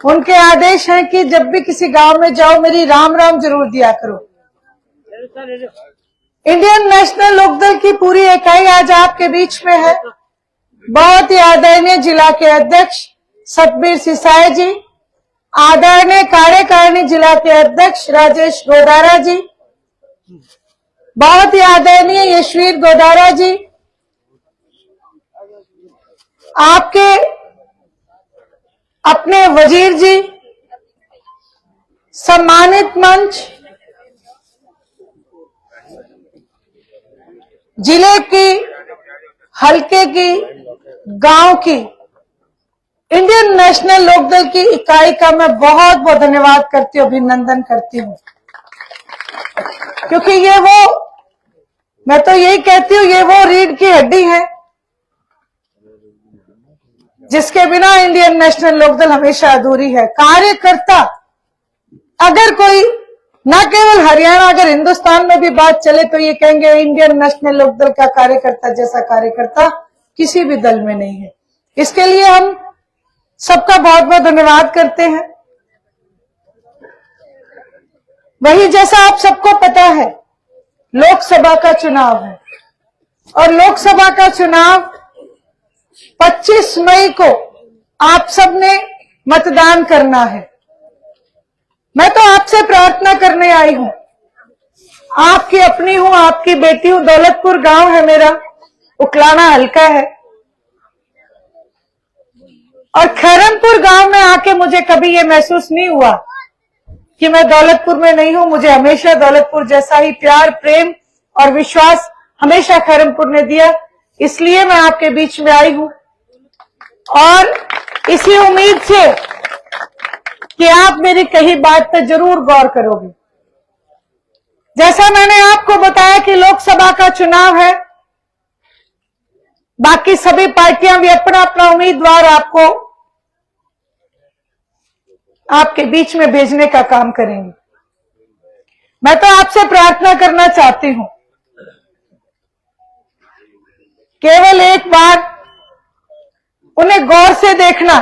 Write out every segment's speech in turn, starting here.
उनके आदेश हैं कि जब भी किसी गांव में जाओ मेरी राम राम जरूर दिया करो। इंडियन नेशनल लोकदल की पूरी इकाई आज आपके बीच में है। बहुत ही आदरणीय जिला के अध्यक्ष सतबीर सिसाई जी, आदरणीय कार्यकारिणी जिला के अध्यक्ष राजेश गोदारा जी, बहुत ही आदरणीय यशवीर गोदारा जी, आपके अपने वजीर जी, सम्मानित मंच, जिले की, हल्के की, गांव की, इंडियन नेशनल लोकदल की इकाई का मैं बहुत बहुत धन्यवाद करती हूँ, अभिनंदन करती हूँ। क्योंकि ये वो, मैं तो यही कहती हूँ, ये वो रीढ़ की हड्डी है जिसके बिना इंडियन नेशनल लोकदल हमेशा अधूरी है। कार्यकर्ता, अगर कोई, न केवल हरियाणा, अगर हिंदुस्तान में भी बात चले तो ये कहेंगे इंडियन नेशनल लोकदल का कार्यकर्ता जैसा कार्यकर्ता किसी भी दल में नहीं है। इसके लिए हम सबका बहुत बहुत धन्यवाद करते हैं। वही, जैसा आप सबको पता है, लोकसभा का चुनाव है और लोकसभा का चुनाव 25 मई को आप सबने मतदान करना है। मैं तो आपसे प्रार्थना करने आई हूं, आपकी अपनी हूं, आपकी बेटी हूं। दौलतपुर गांव है मेरा, उकलाना हल्का है, और खैरनपुर गांव में आके मुझे कभी ये महसूस नहीं हुआ कि मैं दौलतपुर में नहीं हूं। मुझे हमेशा दौलतपुर जैसा ही प्यार, प्रेम और विश्वास हमेशा खैरनपुर ने दिया। इसलिए मैं आपके बीच में आई हूं और इसी उम्मीद से कि आप मेरी कही बात पर जरूर गौर करोगे। जैसा मैंने आपको बताया कि लोकसभा का चुनाव है, बाकी सभी पार्टियां भी अपना अपना उम्मीदवार आपको आपके बीच में भेजने का काम करेंगे। मैं तो आपसे प्रार्थना करना चाहती हूं, केवल एक बार उन्हें गौर से देखना।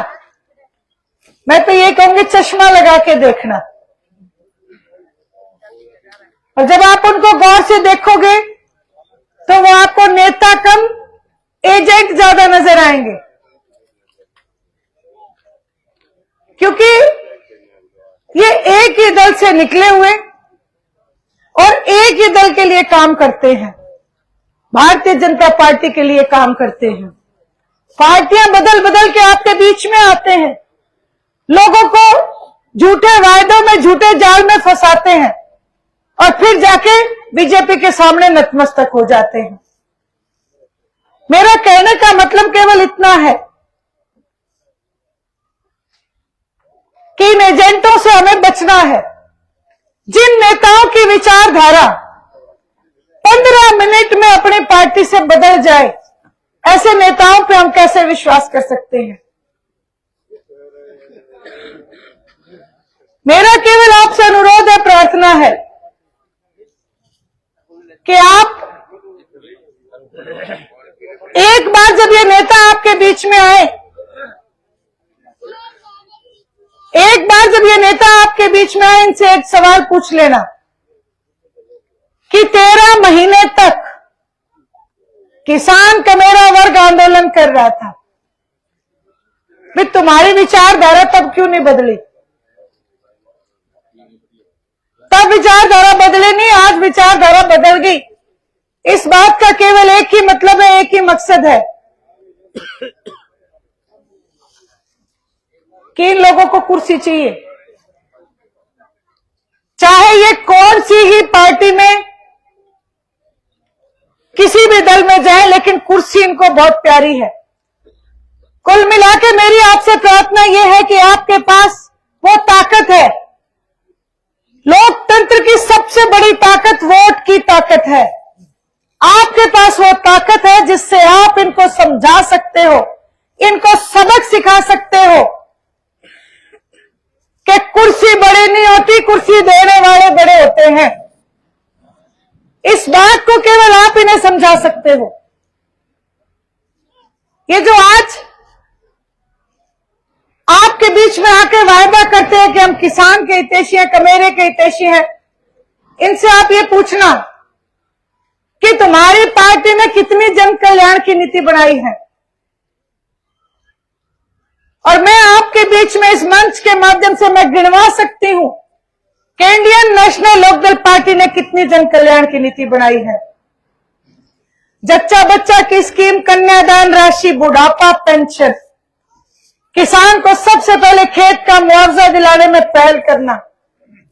मैं तो ये कहूंगी चश्मा लगा के देखना, और जब आप उनको गौर से देखोगे तो वो आपको नेता कम एजेंट ज्यादा नजर आएंगे, क्योंकि ये एक ही दल से निकले हुए और एक ही दल के लिए काम करते हैं, भारतीय जनता पार्टी के लिए काम करते हैं। पार्टियां बदल बदल के आपके बीच में आते हैं, लोगों को झूठे वायदों में, झूठे जाल में फंसाते हैं और फिर जाके बीजेपी के सामने नतमस्तक हो जाते हैं। मेरा कहने का मतलब केवल इतना है कि इन एजेंटों से हमें बचना है। जिन नेताओं की विचारधारा 15 मिनट में अपनी पार्टी से बदल जाए, ऐसे नेताओं पे हम कैसे विश्वास कर सकते हैं। मेरा केवल आपसे अनुरोध है, प्रार्थना है कि आप एक बार जब ये नेता आपके बीच में आए, एक बार जब ये नेता आपके बीच में आए, इनसे एक सवाल पूछ लेना कि 13 महीने तक किसान का मेरा वर्ग आंदोलन कर रहा था, फिर तुम्हारी विचारधारा तब क्यों नहीं बदली? तब विचारधारा बदले नहीं, आज विचारधारा बदल गई। इस बात का केवल एक ही मतलब है, एक ही मकसद है कि इन लोगों को कुर्सी चाहिए, चाहे ये कौन सी ही पार्टी में, किसी भी दल में जाए, लेकिन कुर्सी इनको बहुत प्यारी है। कुल मिला के मेरी आपसे प्रार्थना यह है कि आपके पास वो ताकत है, लोकतंत्र की सबसे बड़ी ताकत वोट की ताकत है। आपके पास वो ताकत है जिससे आप इनको समझा सकते हो, इनको सबक सिखा सकते हो कि कुर्सी बड़ी नहीं होती, कुर्सी देने वाले बड़े होते हैं। इस बात को केवल आप इन्हें समझा सकते हो। ये जो आज आपके बीच में आके वायदा करते हैं कि हम किसान के हितैषी हैं, कमेरे के हितैषी हैं। इनसे आप ये पूछना कि तुम्हारी पार्टी ने कितनी जन कल्याण की नीति बनाई है। और मैं आपके बीच में इस मंच के माध्यम से मैं गिनवा सकती हूं कि इंडियन नेशनल लोकदल पार्टी ने कितनी जन कल्याण की नीति बनाई है। जच्चा बच्चा की स्कीम, कन्यादान राशि, बुढ़ापा पेंशन, किसान को सबसे पहले खेत का मुआवजा दिलाने में पहल करना,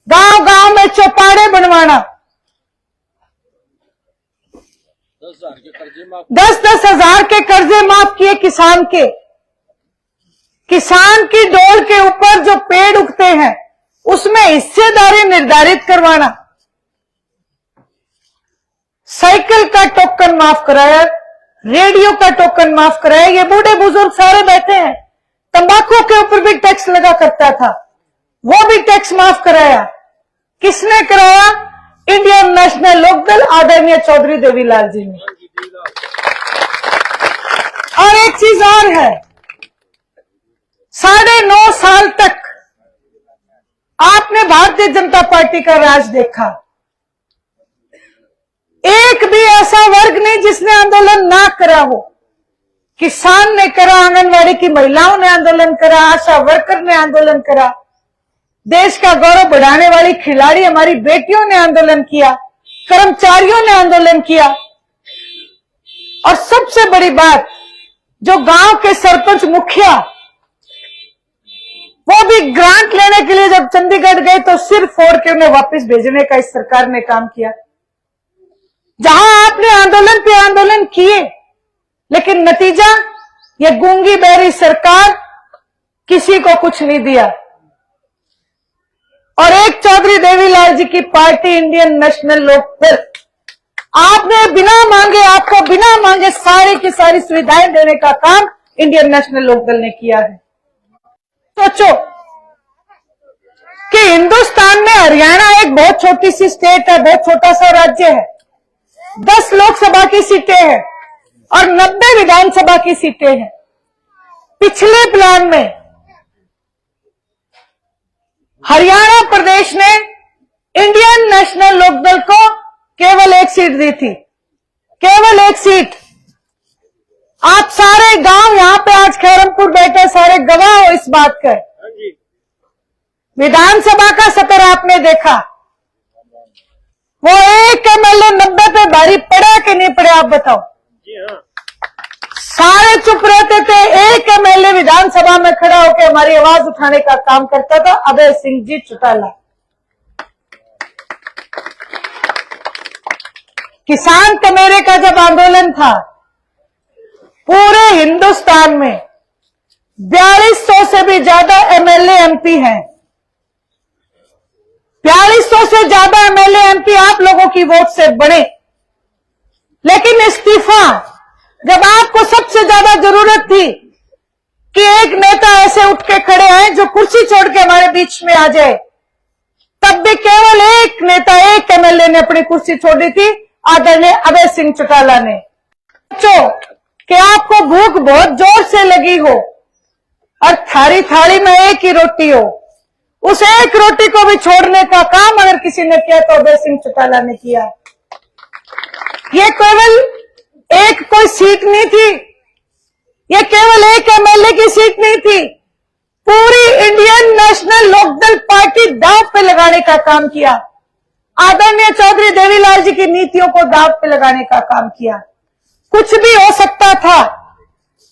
गांव गांव में चौपाड़े बनवाना, 10-10 हजार के कर्जे माफ किए किसान के। किसान की डोल के ऊपर जो पेड़ उगते हैं उसमें हिस्सेदारी निर्धारित करवाना, साइकिल का टोकन माफ कराया, रेडियो का टोकन माफ कराया। ये बूढ़े बुजुर्ग सारे बैठे हैं, तंबाकू के ऊपर भी टैक्स लगा करता था, वो भी टैक्स माफ कराया। किसने कराया? इंडियन नेशनल लोकदल आदरणीय चौधरी देवीलाल जी ने। और एक चीज और है, 9.5 साल तक आपने भारतीय जनता पार्टी का राज देखा। एक भी ऐसा वर्ग नहीं जिसने आंदोलन ना करा हो। किसान ने करा, आंगनवाड़ी की महिलाओं ने आंदोलन करा, आशा वर्कर ने आंदोलन करा, देश का गौरव बढ़ाने वाली खिलाड़ी हमारी बेटियों ने आंदोलन किया, कर्मचारियों ने आंदोलन किया। और सबसे बड़ी बात, जो गांव के सरपंच मुखिया वो भी ग्रांट लेने के लिए जब चंडीगढ़ गए तो सिर फोड़ के उन्हें वापस भेजने का इस सरकार ने काम किया। जहां आपने आंदोलन पे आंदोलन किए, लेकिन नतीजा, ये गूंगी बहरी सरकार किसी को कुछ नहीं दिया। और एक चौधरी देवीलाल जी की पार्टी इंडियन नेशनल लोकदल, आपने बिना मांगे, आपको बिना मांगे सारी की सारी सुविधाएं देने का काम इंडियन नेशनल लोकदल ने किया है। सोचो कि हिंदुस्तान में हरियाणा एक बहुत छोटी सी स्टेट है, बहुत छोटा सा राज्य है, 10 लोकसभा की सीटें हैं और 90 विधानसभा की सीटें हैं। पिछले प्लान में हरियाणा प्रदेश ने इंडियन नेशनल लोकदल को केवल 1 सीट दी थी, केवल 1 सीट। आप सारे गांव यहां पे आज खैरमपुर बैठे सारे गवाह हो इस बात का। विधानसभा का सत्र आपने देखा, वो एक एमएलए 90 पे भारी पड़ा कि नहीं पड़ा, आप बताओ। सारे चुप रहते थे, एक एमएलए विधानसभा में खड़ा होकर हमारी आवाज उठाने का काम करता था, अभय सिंह जी चौटाला। किसान कमेरे का जब आंदोलन था, पूरे हिंदुस्तान में 4200 से भी ज्यादा एमएलए एमपी हैं। 4200 से ज्यादा एमएलए एमपी आप लोगों की वोट से बने, लेकिन इस्तीफा जब आपको सबसे ज्यादा जरूरत थी कि एक नेता ऐसे उठ के खड़े हैं जो कुर्सी छोड़ के हमारे बीच में आ जाए, तब भी केवल एक नेता, एक एमएलए ने अपनी कुर्सी छोड़ी थी, आदरणीय अभय सिंह चौटाला ने। सोचो कि आपको भूख बहुत जोर से लगी हो और थाली में एक ही रोटी हो, उस एक रोटी को भी छोड़ने का काम अगर किसी ने किया तो अभय सिंह चौटाला ने किया। ये केवल एक कोई सीट नहीं थी, ये केवल एक एमएलए की सीट नहीं थी, पूरी इंडियन नेशनल लोकदल पार्टी दांव पे लगाने का काम किया। आदरणीय चौधरी देवीलाल जी की नीतियों को दांव पे लगाने का काम किया। कुछ भी हो सकता था।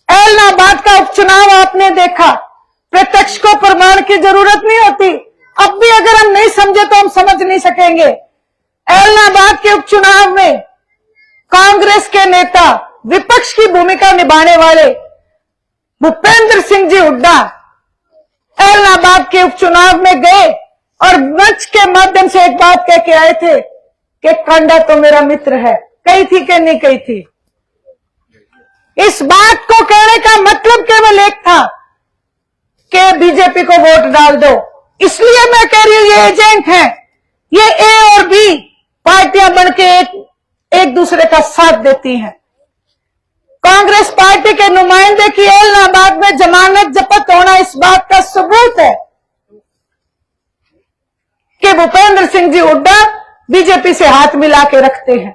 एलनाबाद का उपचुनाव आपने देखा, प्रत्यक्ष को प्रमाण की जरूरत नहीं होती। अब भी अगर हम नहीं समझे तो हम समझ नहीं सकेंगे। एलनाबाद के उपचुनाव में कांग्रेस के नेता, विपक्ष की भूमिका निभाने वाले भूपेंद्र सिंह जी हुड्डा एलनाबाद के उपचुनाव में गए और मंच के माध्यम से एक बात कह के आए थे कि कांडा तो मेरा मित्र है। कही थी कि नहीं कही थी? इस बात को कहने का मतलब केवल एक था कि बीजेपी को वोट डाल दो। इसलिए मैं कह रही हूं ये एजेंट हैं, ये ए और बी पार्टियां बनके एक दूसरे का साथ देती हैं। कांग्रेस पार्टी के नुमाइंदे की इलाहाबाद में जमानत जब्त होना इस बात का सबूत है कि भूपेंद्र सिंह जी हुड्डा बीजेपी से हाथ मिला के रखते हैं।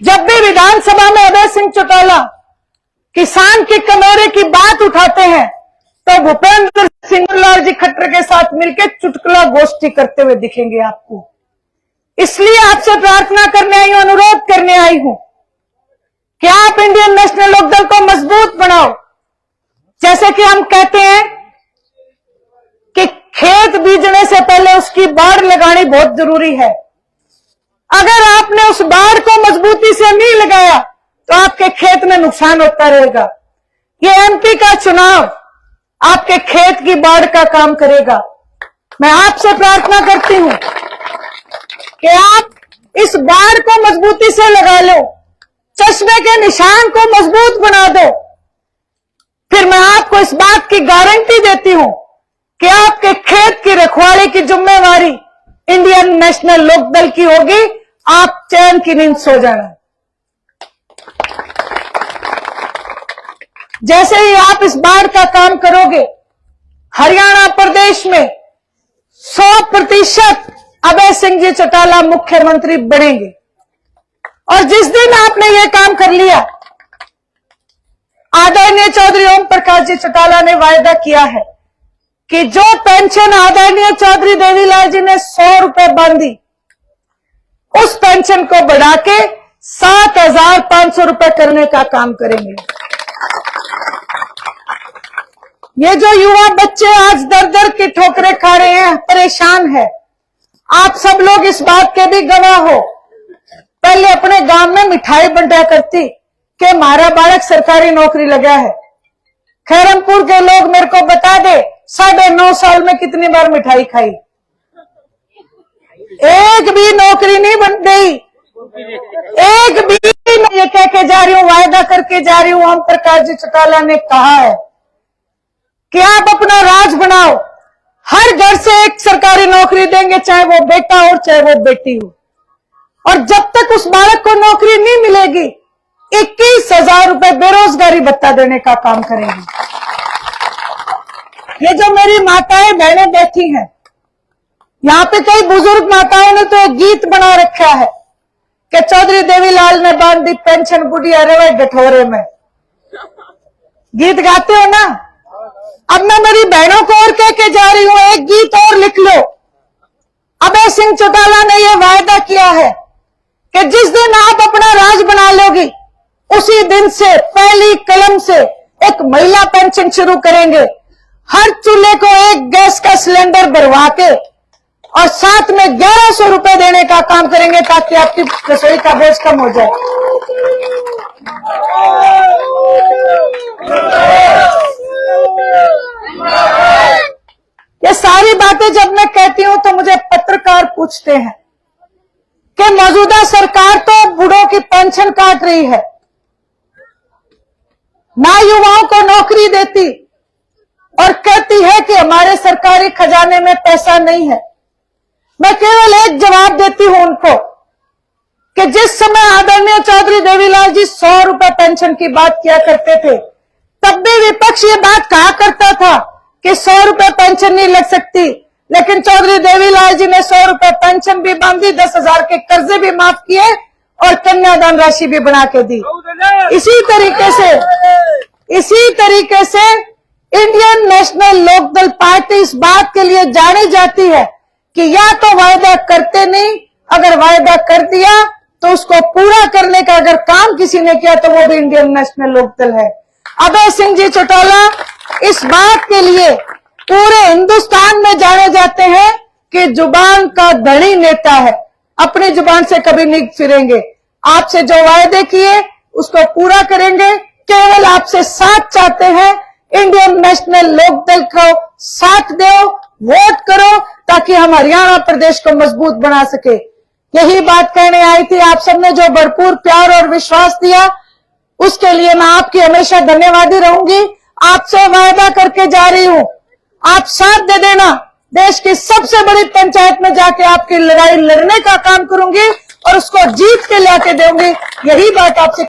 जब भी विधानसभा में अभय सिंह चौटाला किसान के कमरे की बात उठाते हैं तो भूपेंद्र सिंह लाल जी खट्टर के साथ मिलकर चुटकुला गोष्ठी करते हुए दिखेंगे आपको। इसलिए आपसे प्रार्थना करने आई हूं, अनुरोध करने आई हूं कि आप इंडियन नेशनल लोकदल को मजबूत बनाओ। जैसे कि हम कहते हैं कि खेत बीजने से पहले उसकी बाड़ लगानी बहुत जरूरी है। अगर आपने उस बाड़ को मजबूती से नहीं लगाया तो आपके खेत में नुकसान होता रहेगा। ये एमपी का चुनाव आपके खेत की बाड़ का काम करेगा। मैं आपसे प्रार्थना करती हूं कि आप इस बाड़ को मजबूती से लगा लो, चश्मे के निशान को मजबूत बना दो। फिर मैं आपको इस बात की गारंटी देती हूं कि आपके खेत की रखवाली की जिम्मेवारी इंडियन नेशनल लोकदल की होगी। आप चैन की नींद सो जाना। जैसे ही आप इस बाढ़ का काम करोगे, हरियाणा प्रदेश में 100% अभय सिंह जी चौटाला मुख्यमंत्री बनेंगे। और जिस दिन आपने ये काम कर लिया, आदरणीय चौधरी ओम प्रकाश जी चौटाला ने वायदा किया है कि जो पेंशन आदरणीय चौधरी देवीलाल जी ने 100 रुपए बांधी, उस पेंशन को बढ़ा के 7,500 रुपए करने का काम करेंगे। ये जो युवा बच्चे आज दर दर की ठोकरें खा रहे हैं, परेशान है, आप सब लोग इस बात के भी गवाह हो। पहले अपने गांव में मिठाई बंटा करती कि हमारा बालक सरकारी नौकरी लगा है। खैरमपुर के लोग मेरे को बता दे 9.5 साल में कितनी बार मिठाई खाई, एक भी नौकरी नहीं बन गई, एक भी। ये कह के जा रही हूं, वायदा करके जा रही हूं, ओम प्रकाश जी चौटाला ने कहा है कि आप अपना राज बनाओ, हर घर से एक सरकारी नौकरी देंगे, चाहे वो बेटा हो चाहे वो बेटी हो। और जब तक उस बालक को नौकरी नहीं मिलेगी, 21,000 रुपए बेरोजगारी भत्ता देने का काम करेंगे। ये जो मेरी माताएं बहनें बैठी हैं, यहाँ पे कई बुजुर्ग माताओं ने तो एक गीत बना रखा है कि चौधरी देवीलाल ने बांधी पेंशन बुढ़िया रवे गठोरे में। गीत गाते हो ना? अब मैं मेरी बहनों को और कह के जा रही हूं, एक गीत और लिख लो। अभय सिंह चौटाला ने यह वायदा किया है कि जिस दिन आप अपना राज बना लोगी, उसी दिन से पहली कलम से एक महिला पेंशन शुरू करेंगे। हर चूल्हे को एक गैस का सिलेंडर भरवा के और साथ में 1100 रुपए देने का काम करेंगे ताकि आपकी रसोई का बोझ कम हो जाए। ये सारी बातें जब मैं कहती हूं तो मुझे पत्रकार पूछते हैं कि मौजूदा सरकार तो बूढ़ों की पेंशन काट रही है, ना युवाओं को नौकरी देती, और कहती है कि हमारे सरकारी खजाने में पैसा नहीं है। मैं केवल एक जवाब देती हूं उनको कि जिस समय आदरणीय चौधरी देवीलाल जी 100 रुपए पेंशन की बात किया करते थे, तब भी विपक्ष ये बात कहा करता था कि 100 रुपए पेंशन नहीं लग सकती, लेकिन चौधरी देवीलाल जी ने 100 रुपए पेंशन भी बांधी, 10,000 के कर्जे भी माफ किए और कन्यादान राशि भी बना के दी। इसी तरीके से इंडियन नेशनल लोकदल पार्टी इस बात के लिए जानी जाती है कि या तो वायदा करते नहीं, अगर वायदा कर दिया तो उसको पूरा करने का अगर काम किसी ने किया तो वो भी इंडियन नेशनल लोकदल है। अभय सिंह जी चौटाला इस बात के लिए पूरे हिंदुस्तान में जाने जाते हैं कि जुबान का धनी नेता है, अपनी जुबान से कभी नहीं फिरेंगे। आपसे जो वायदे किए उसको पूरा करेंगे। केवल आपसे साथ चाहते हैं, इंडियन नेशनल लोकदल को साथ दो, वोट करो ताकि हम हरियाणा प्रदेश को मजबूत बना सके। यही बात कहने आई थी। आप सबने जो भरपूर प्यार और विश्वास दिया उसके लिए मैं आपकी हमेशा धन्यवादी रहूंगी। आपसे वायदा करके जा रही हूं, आप साथ दे देना, देश की सबसे बड़ी पंचायत में जाके आपकी लड़ाई लड़ने का काम करूंगी और उसको जीत के लाके दूंगी। यही बात आपसे